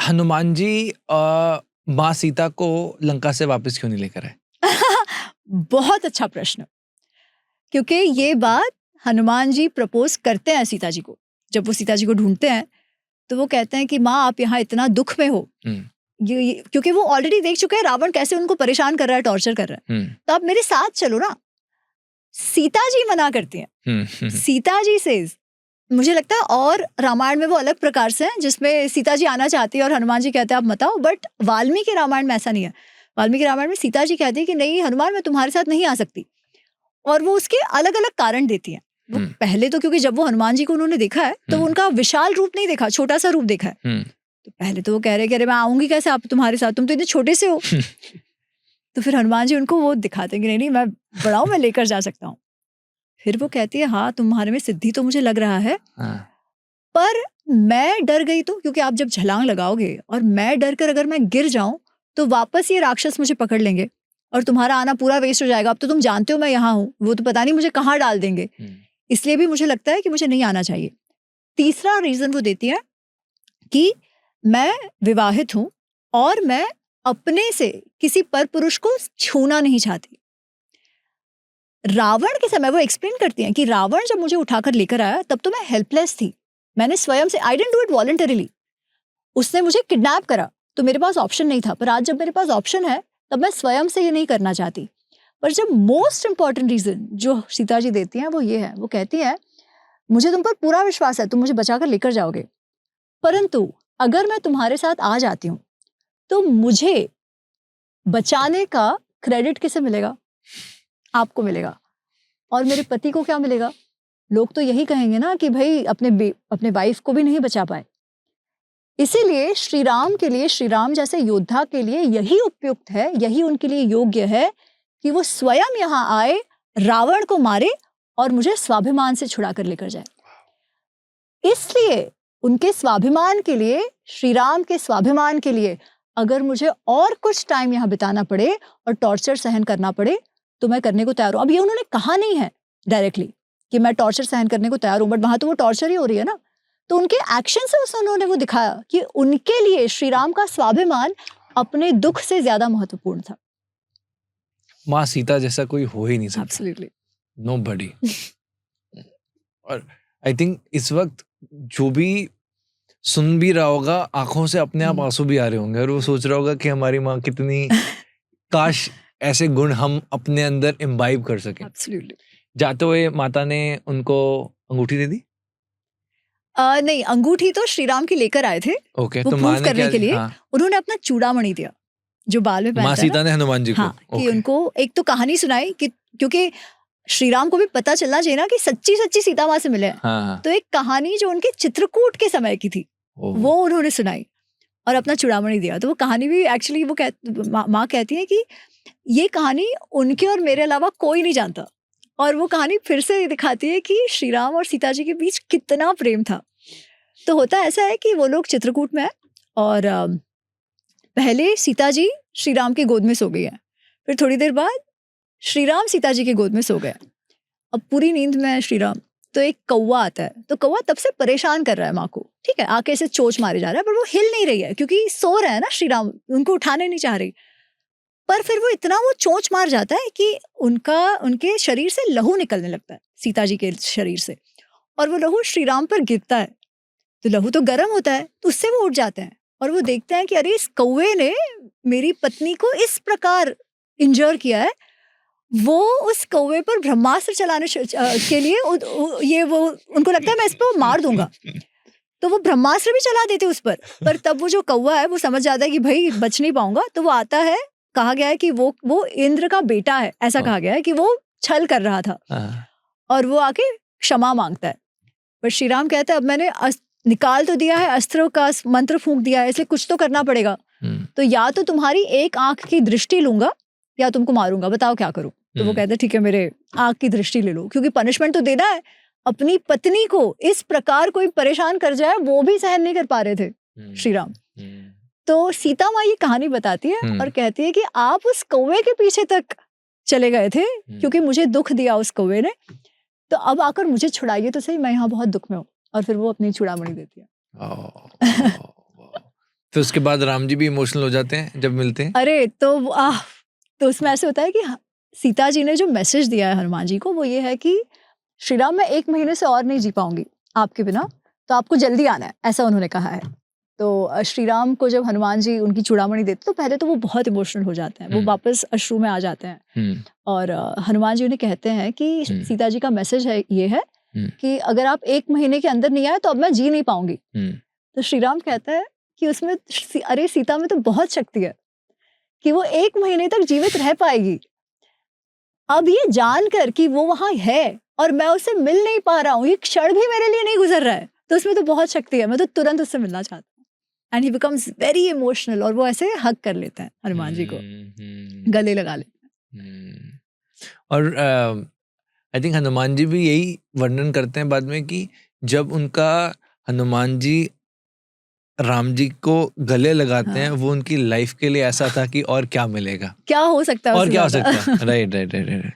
हनुमान जी माँ सीता को लंका से वापस क्यों नहीं लेकर आए? बहुत अच्छा प्रश्न, क्योंकि ये बात हनुमान जी प्रपोज करते हैं सीता जी को। जब वो सीता जी को ढूंढते हैं तो वो कहते हैं कि माँ आप यहाँ इतना दुख में हो, क्योंकि वो ऑलरेडी देख चुके हैं रावण कैसे उनको परेशान कर रहा है, टॉर्चर कर रहा है, तो आप मेरे साथ चलो ना। सीता जी मना करती हैं। सीता जी से मुझे लगता है, और रामायण में वो अलग प्रकार से हैं जिसमें सीता जी आना चाहती है और हनुमान जी कहते हैं आप मत आओ, बट वाल्मीकि रामायण में ऐसा नहीं है। वाल्मीकि रामायण में सीता जी कहती है कि नहीं हनुमान मैं तुम्हारे साथ नहीं आ सकती, और वो उसके अलग अलग कारण देती है। वो पहले तो क्योंकि जब वो हनुमान जी को उन्होंने देखा है तो उनका विशाल रूप नहीं देखा, छोटा सा रूप देखा है। तो पहले तो वो कह रहे कि अरे मैं आऊंगी कैसे आप तुम्हारे साथ, तुम तो इतने छोटे से हो। तो फिर हनुमान जी उनको वो दिखाते हैं कि नहीं मैं बड़ा हूं, मैं लेकर जा सकता हूँ। फिर वो कहती है हाँ तुम्हारे में सिद्धि तो मुझे लग रहा है, पर मैं डर गई तो, क्योंकि आप जब छलांग लगाओगे और मैं डर कर अगर मैं गिर जाऊं तो वापस ये राक्षस मुझे पकड़ लेंगे और तुम्हारा आना पूरा वेस्ट हो जाएगा। अब तो तुम जानते हो मैं यहाँ हूँ, वो तो पता नहीं मुझे कहाँ डाल देंगे, इसलिए भी मुझे लगता है कि मुझे नहीं आना चाहिए। तीसरा रीजन वो देती है कि मैं विवाहित हूं और मैं अपने से किसी पर पुरुष को छूना नहीं चाहती। रावण के समय वो एक्सप्लेन करती हैं कि रावण जब मुझे उठाकर लेकर आया तब तो मैं हेल्पलेस थी, मैंने स्वयं से, I didn't do it voluntarily, उसने मुझे किडनैप करा तो मेरे पास ऑप्शन नहीं था, पर आज जब मेरे पास ऑप्शन है तब मैं स्वयं से ये नहीं करना चाहती। पर जब मोस्ट इंपॉर्टेंट रीजन जो सीता जी देती हैं वो ये है, वो कहती है मुझे तुम पर पूरा विश्वास है, तुम मुझे बचाकर लेकर जाओगे, परंतु अगर मैं तुम्हारे साथ आ जाती हूँ तो मुझे बचाने का क्रेडिट किसे मिलेगा? आपको मिलेगा। और मेरे पति को क्या मिलेगा? लोग तो यही कहेंगे ना कि भाई अपने वाइफ को भी नहीं बचा पाए। इसीलिए श्री राम के लिए, श्री राम जैसे योद्धा के लिए यही उपयुक्त है, यही उनके लिए योग्य है कि वो स्वयं यहाँ आए, रावण को मारे और मुझे स्वाभिमान से छुड़ा कर लेकर जाए। इसलिए उनके स्वाभिमान के लिए, श्री राम के स्वाभिमान के लिए, अगर मुझे और कुछ टाइम यहाँ बिताना पड़े और टॉर्चर सहन करना पड़े तो मैं करने को तैयार हूँ। अब ये उन्होंने कहा नहीं है डायरेक्टली कि मैं टॉर्चर सहन करने को तैयार हूँ, बट वहां तो वो टॉर्चर ही हो रही है ना। तो उनके एक्शन से उन्होंने वो दिखाया कि उनके लिए श्री राम का स्वाभिमान अपने दुख से ज्यादा महत्वपूर्ण था। माँ सीता जैसा कोई हो ही नहीं सकता। Absolutely nobody. और आई थिंक इस वक्त जो भी सुन भी रहा होगा आंखों से अपने आप आंसू भी आ रहे होंगे और वो सोच रहा होगा कि हमारी माँ कितनी काश ऐसे गुण हम अपने अंदर इम्बाइब कर सकें। एब्सोल्युटली। जाते हुए माता ने उनको अंगूठी दे दी? नहीं, अंगूठी तो श्री राम की लेकर आए थे। ओके, वो तो प्रूव करने के लिए उन्होंने अपना चूड़ामणि दिया जो बाल में पहनता है। माँ सीता ने हनुमान जी को कि उनको एक तो कहानी सुनाई कि क्योंकि श्री राम को भी पता चलना चाहिए ना कि सच्ची सच्ची सीता माँ से मिले हैं। तो एक कहानी जो उनके चित्रकूट के समय की थी वो उन्होंने सुनाई और अपना चूड़ामणि दिया। तो वो कहानी भी एक्चुअली वो माँ कहती है कि ये कहानी उनके और मेरे अलावा कोई नहीं जानता, और वो कहानी फिर से दिखाती है कि श्री राम और सीता जी के बीच कितना प्रेम था। तो होता ऐसा है कि वो लोग चित्रकूट में है और पहले सीता जी श्री राम की गोद में सो गई है, फिर थोड़ी देर बाद श्री राम सीता जी की गोद में सो गए। अब पूरी नींद में है श्री राम, तो एक कौवा आता है, तो कौवा तब से परेशान कर रहा है माँ को, ठीक है, आके से चोंच मारे जा रहा है, पर वो हिल नहीं रही है क्योंकि सो रहा है ना श्री राम, उनको उठाने नहीं चाह रही। पर फिर वो इतना वो चोंच मार जाता है कि उनके शरीर से लहू निकलने लगता है, सीता जी के शरीर से, और वो लहू श्री राम पर गिरता है। तो लहू तो गर्म होता है, तो उससे वो उठ जाते हैं और वो देखते हैं कि अरे इस कौवे ने मेरी पत्नी को इस प्रकार इंजर किया है। वो उस कौवे पर ब्रह्मास्त्र चलाने के लिए ये वो उनको लगता है मैं इस पर मार दूंगा, तो वो ब्रह्मास्त्र भी चला देते उस पर तब वो जो कौवा है वो समझ जाता है कि भाई बच नहीं पाऊंगा। तो वो आता है, कहा गया है कि वो इंद्र का बेटा है, ऐसा कहा गया है कि वो छल कर रहा था, और वो आके क्षमा मांगता है। पर श्री राम कहता है अब मैंने निकाल तो दिया है, अस्त्रों का मंत्र फूंक दिया है, इसलिए कुछ तो करना पड़ेगा। तो या तो तुम्हारी एक आंख की दृष्टि लूंगा या तुमको मारूंगा, बताओ क्या करूं। तो वो कहते ठीक है मेरे आंख की दृष्टि ले लो, क्योंकि पनिशमेंट तो देना है। अपनी पत्नी को इस प्रकार कोई परेशान कर जाए वो भी सहन नहीं कर पा रहे थे श्री राम। तो सीता माँ ये कहानी बताती है और कहती है कि आप उस कौवे के पीछे तक चले गए थे क्योंकि मुझे दुख दिया उस कौवे ने, तो अब आकर मुझे छुड़ाइए तो सही, मैं यहाँ बहुत दुख में हूँ। और फिर वो अपनी चूड़ामणि देती है। फिर उसके बाद राम जी भी इमोशनल हो जाते हैं जब मिलते हैं। अरे तो उसमें ऐसे होता है कि सीता जी ने जो मैसेज दिया है हनुमान जी को वो ये है कि श्री राम मैं 1 महीने से और नहीं जी पाऊंगी आपके बिना, तो आपको जल्दी आना है, ऐसा उन्होंने कहा है। तो श्री राम को जब हनुमान जी उनकी चूड़ामणि देते तो पहले तो वो बहुत इमोशनल हो जाते हैं, वो वापस अश्रु में आ जाते हैं। और हनुमान जी उन्हें कहते हैं कि सीता जी का मैसेज है ये है कि अगर आप 1 महीने के अंदर नहीं आए तो अब मैं जी नहीं पाऊंगी। तो श्री राम कहता है कि उसमें अरे सीता में तो बहुत शक्ति है कि वो 1 महीने तक जीवित रह पाएगी। अब ये जानकर कि वो वहां है और मैं उससे मिल नहीं पा रहा हूँ, ये क्षण भी मेरे लिए नहीं गुजर रहा है, तो उसमें तो बहुत शक्ति है, मैं तो तुरंत उससे मिलना चाहता हूँ। And he becomes very emotional और वो ऐसे हग कर लेता है हनुमान जी को, गले लगा लेता है। और आई थिंक हनुमान जी भी यही वर्णन करते हैं बाद में कि जब उनका हनुमान जी राम जी को गले लगाते हैं, वो उनकी लाइफ के लिए ऐसा था कि और क्या मिलेगा, क्या हो सकता है, और क्या हो सकता है। Right right right right.